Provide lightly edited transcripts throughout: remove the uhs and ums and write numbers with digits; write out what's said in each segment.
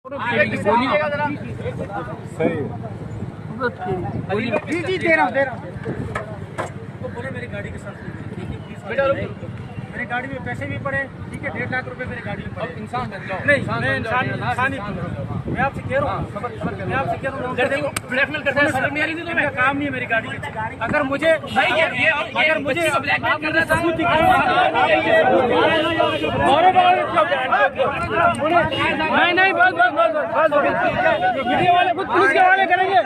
جی دے رہا ہوں میری گاڑی کے ساتھ میری گاڑی میں پیسے بھی پڑے، ٹھیک ہے، 1.5 لاکھ روپے میری گاڑی میں پڑے۔ انسان میں آپ سے کہہ رہا ہوں، میں آپ سے کہہ رہا ہوں بلیک میل کرتے ہیں، کام نہیں ہے میری گاڑی میں۔ اگر مجھے نہیں بس میڈیا والے خود پولیس کے حوالے کریں گے۔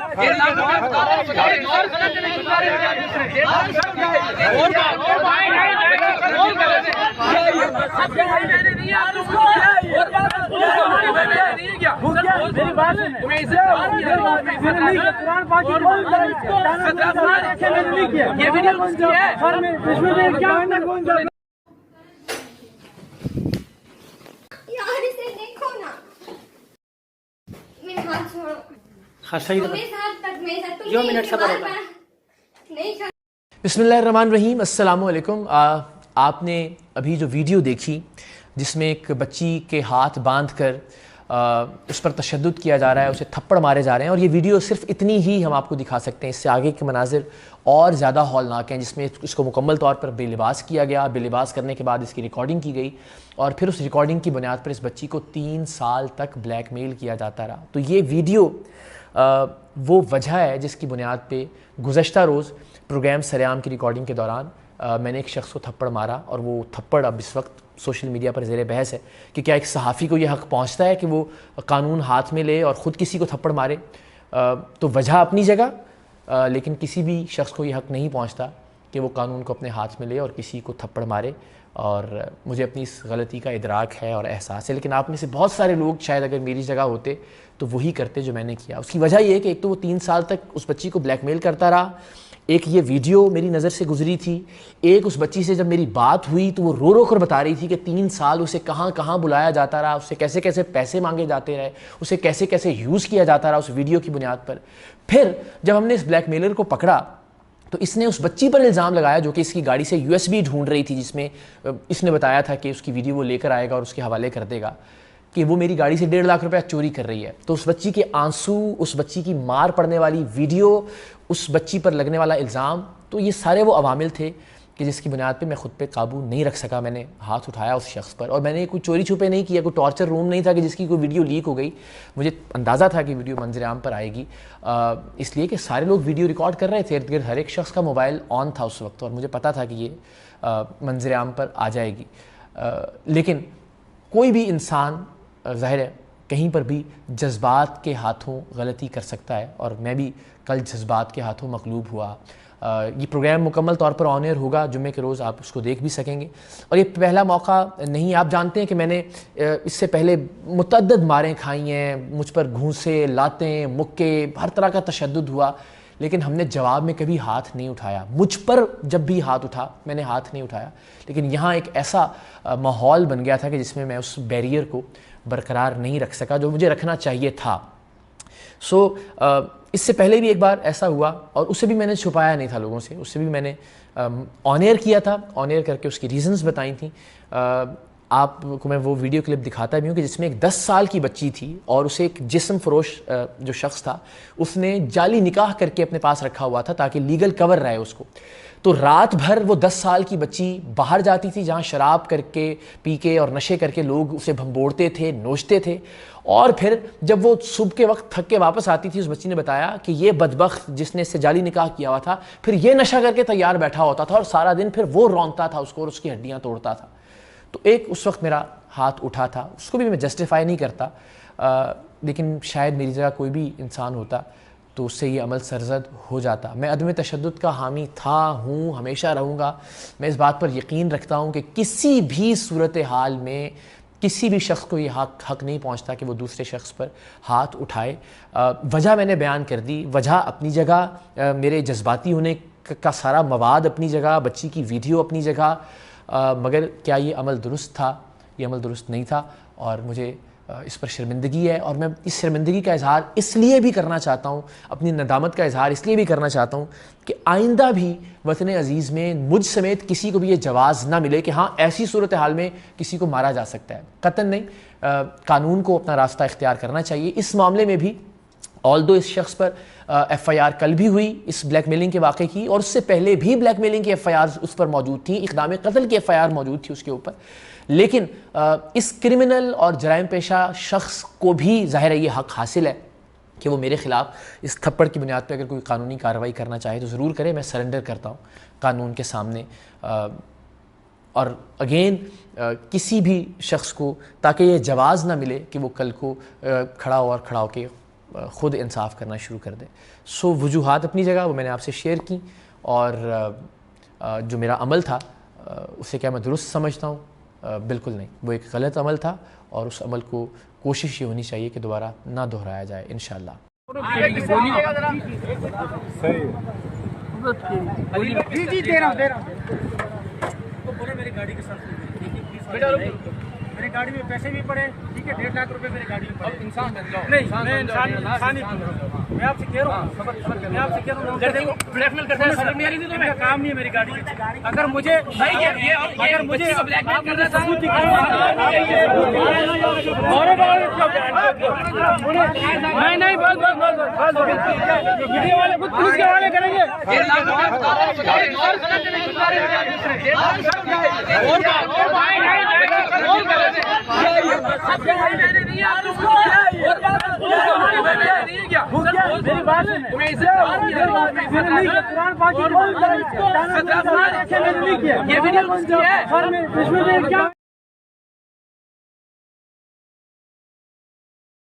بسم اللہ الرحمن الرحیم۔ السلام علیکم۔ آپ نے ابھی جو ویڈیو دیکھی جس میں ایک بچی کے ہاتھ باندھ کر اس پر تشدد کیا جا رہا ہے، اسے تھپڑ مارے جا رہے ہیں، اور یہ ویڈیو صرف اتنی ہی ہم آپ کو دکھا سکتے ہیں۔ اس سے آگے کے مناظر اور زیادہ ہولناک ہیں، جس میں اس کو مکمل طور پر بے لباس کیا گیا، بے لباس کرنے کے بعد اس کی ریکارڈنگ کی گئی، اور پھر اس ریکارڈنگ کی بنیاد پر اس بچی کو 3 سال تک بلیک میل کیا جاتا رہا۔ تو یہ ویڈیو وہ وجہ ہے جس کی بنیاد پہ گزشتہ روز پروگرام سریام کی ریکارڈنگ کے دوران میں نے ایک شخص کو تھپڑ مارا، اور وہ تھپڑ اب اس وقت سوشل میڈیا پر زیر بحث ہے کہ کیا ایک صحافی کو یہ حق پہنچتا ہے کہ وہ قانون ہاتھ میں لے اور خود کسی کو تھپڑ مارے۔ تو وجہ اپنی جگہ، لیکن کسی بھی شخص کو یہ حق نہیں پہنچتا کہ وہ قانون کو اپنے ہاتھ میں لے اور کسی کو تھپڑ مارے، اور مجھے اپنی اس غلطی کا ادراک ہے اور احساس ہے۔ لیکن آپ میں سے بہت سارے لوگ شاید اگر میری جگہ ہوتے تو وہی کرتے جو میں نے کیا۔ اس کی وجہ یہ ہے کہ ایک تو وہ 3 سال تک اس بچی کو بلیک میل کرتا رہا، ایک یہ ویڈیو میری نظر سے گزری تھی، ایک اس بچی سے جب میری بات ہوئی تو وہ رو رو کر بتا رہی تھی کہ 3 سال اسے کہاں کہاں بلایا جاتا رہا، اسے کیسے کیسے پیسے مانگے جاتے رہے، اسے کیسے کیسے یوز کیا جاتا رہا اس ویڈیو کی بنیاد پر۔ پھر جب ہم نے اس بلیک میلر کو پکڑا تو اس نے اس بچی پر الزام لگایا جو کہ اس کی گاڑی سے USB ڈھونڈ رہی تھی، جس میں اس نے بتایا تھا کہ اس کی ویڈیو وہ لے کر آئے گا اور اس کے حوالے کر دے گا، کہ وہ میری گاڑی سے 1.5 لاکھ روپے چوری کر رہی ہے۔ تو اس بچی کے آنسو، اس بچی کی مار پڑنے والی ویڈیو، اس بچی پر لگنے والا الزام، تو یہ سارے وہ عوامل تھے کہ جس کی بنیاد پہ میں خود پہ قابو نہیں رکھ سکا۔ میں نے ہاتھ اٹھایا اس شخص پر، اور میں نے کوئی چوری چھپے نہیں کیا، کوئی ٹارچر روم نہیں تھا کہ جس کی کوئی ویڈیو لیک ہو گئی۔ مجھے اندازہ تھا کہ ویڈیو منظر عام پر آئے گی، اس لیے کہ سارے لوگ ویڈیو ریکارڈ کر رہے تھے، ارد گرد ہر ایک شخص کا موبائل آن تھا اس وقت، اور مجھے پتا تھا کہ یہ منظر عام پر آ جائے گی۔ لیکن کوئی بھی انسان ظاہر ہے کہیں پر بھی جذبات کے ہاتھوں غلطی کر سکتا ہے، اور میں بھی کل جذبات کے ہاتھوں مغلوب ہوا۔ یہ پروگرام مکمل طور پر آن ایئر ہوگا، جمعے کے روز آپ اس کو دیکھ بھی سکیں گے، اور یہ پہلا موقع نہیں۔ آپ جانتے ہیں کہ میں نے اس سے پہلے متعدد ماریں کھائی ہیں، مجھ پر گھونسے، لاتیں، مکے، ہر طرح کا تشدد ہوا، لیکن ہم نے جواب میں کبھی ہاتھ نہیں اٹھایا۔ مجھ پر جب بھی ہاتھ اٹھا میں نے ہاتھ نہیں اٹھایا، لیکن یہاں ایک ایسا ماحول بن گیا تھا کہ جس میں اس بیریئر کو برقرار نہیں رکھ سکا جو مجھے رکھنا چاہیے تھا۔ اس سے پہلے بھی ایک بار ایسا ہوا، اور اسے بھی میں نے چھپایا نہیں تھا لوگوں سے، اسے بھی میں نے آن ایئر کیا تھا، آن ایئر کر کے اس کی ریزنز بتائی تھیں۔ آپ کو میں وہ ویڈیو کلپ دکھاتا بھی ہوں کہ جس میں ایک 10 سال کی بچی تھی، اور اسے ایک جسم فروش جو شخص تھا اس نے جعلی نکاح کر کے اپنے پاس رکھا ہوا تھا تاکہ لیگل کور رہے اس کو۔ تو رات بھر وہ 10 سال کی بچی باہر جاتی تھی جہاں شراب کر کے، پی کے اور نشے کر کے لوگ اسے بھنبوڑتے تھے، نوچتے تھے، اور پھر جب وہ صبح کے وقت تھک کے واپس آتی تھی، اس بچی نے بتایا کہ یہ بدبخت جس نے اس سے جعلی نکاح کیا ہوا تھا پھر یہ نشہ کر کے تیار بیٹھا ہوتا تھا، اور سارا دن پھر وہ رونتا تھا اس کو اور اس کی ہڈیاں توڑتا تھا۔ تو ایک اس وقت میرا ہاتھ اٹھا تھا، اس کو بھی میں جسٹیفائی نہیں کرتا، لیکن شاید میری جگہ کوئی بھی انسان ہوتا تو اس سے یہ عمل سرزد ہو جاتا۔ میں عدم تشدد کا حامی تھا، ہوں، ہمیشہ رہوں گا۔ میں اس بات پر یقین رکھتا ہوں کہ کسی بھی صورتحال میں کسی بھی شخص کو یہ حق نہیں پہنچتا کہ وہ دوسرے شخص پر ہاتھ اٹھائے۔ وجہ میں نے بیان کر دی، وجہ اپنی جگہ، میرے جذباتی ہونے کا سارا مواد اپنی جگہ، بچی کی ویڈیو اپنی جگہ، مگر کیا یہ عمل درست تھا؟ یہ عمل درست نہیں تھا، اور مجھے اس پر شرمندگی ہے، اور میں اس شرمندگی کا اظہار اس لیے بھی کرنا چاہتا ہوں، اپنی ندامت کا اظہار اس لیے بھی کرنا چاہتا ہوں کہ آئندہ بھی وطن عزیز میں مجھ سمیت کسی کو بھی یہ جواز نہ ملے کہ ہاں ایسی صورتحال میں کسی کو مارا جا سکتا ہے، قطعاً نہیں۔ قانون کو اپنا راستہ اختیار کرنا چاہیے۔ اس معاملے میں بھی آلدو اس شخص پر ایف آئی آر کل بھی ہوئی اس بلیک میلنگ کے واقعے کی، اور اس سے پہلے بھی بلیک میلنگ کی ایف آئی آر اس پر موجود تھیں، اقدام قتل کی ایف آئی آر موجود تھی اس کے اوپر، لیکن اس کرمنل اور جرائم پیشہ شخص کو بھی ظاہر ہے یہ حق حاصل ہے کہ وہ میرے خلاف اس تھپڑ کی بنیاد پہ اگر کوئی قانونی کارروائی کرنا چاہے تو ضرور کرے، میں سرنڈر کرتا ہوں قانون کے سامنے۔ اور اگین کسی بھی شخص کو تاکہ یہ جواز نہ ملے کہ وہ کل کو کھڑا ہو کے خود انصاف کرنا شروع کر دے۔ سو وجوہات اپنی جگہ وہ میں نے آپ سے شیئر کی، اور جو میرا عمل تھا اسے کیا میں درست سمجھتا ہوں؟ بالکل نہیں، وہ ایک غلط عمل تھا، اور اس عمل کو کوشش یہ ہونی چاہیے کہ دوبارہ نہ دہرایا جائے انشاءاللہ۔ میری گاڑی میں پیسے بھی پڑے، ٹھیک ہے، 1.5 لاکھ روپے میری گاڑی میں پڑے۔ نہیں، میں انسان میں آپ سے کہہ رہا ہوں، بلیک میل کرتے ہیں، کام نہیں ہے میری گاڑی میں۔ اگر مجھے نہیں میڈیا والے خود پولیس کے حوالے کریں گے۔ میری بات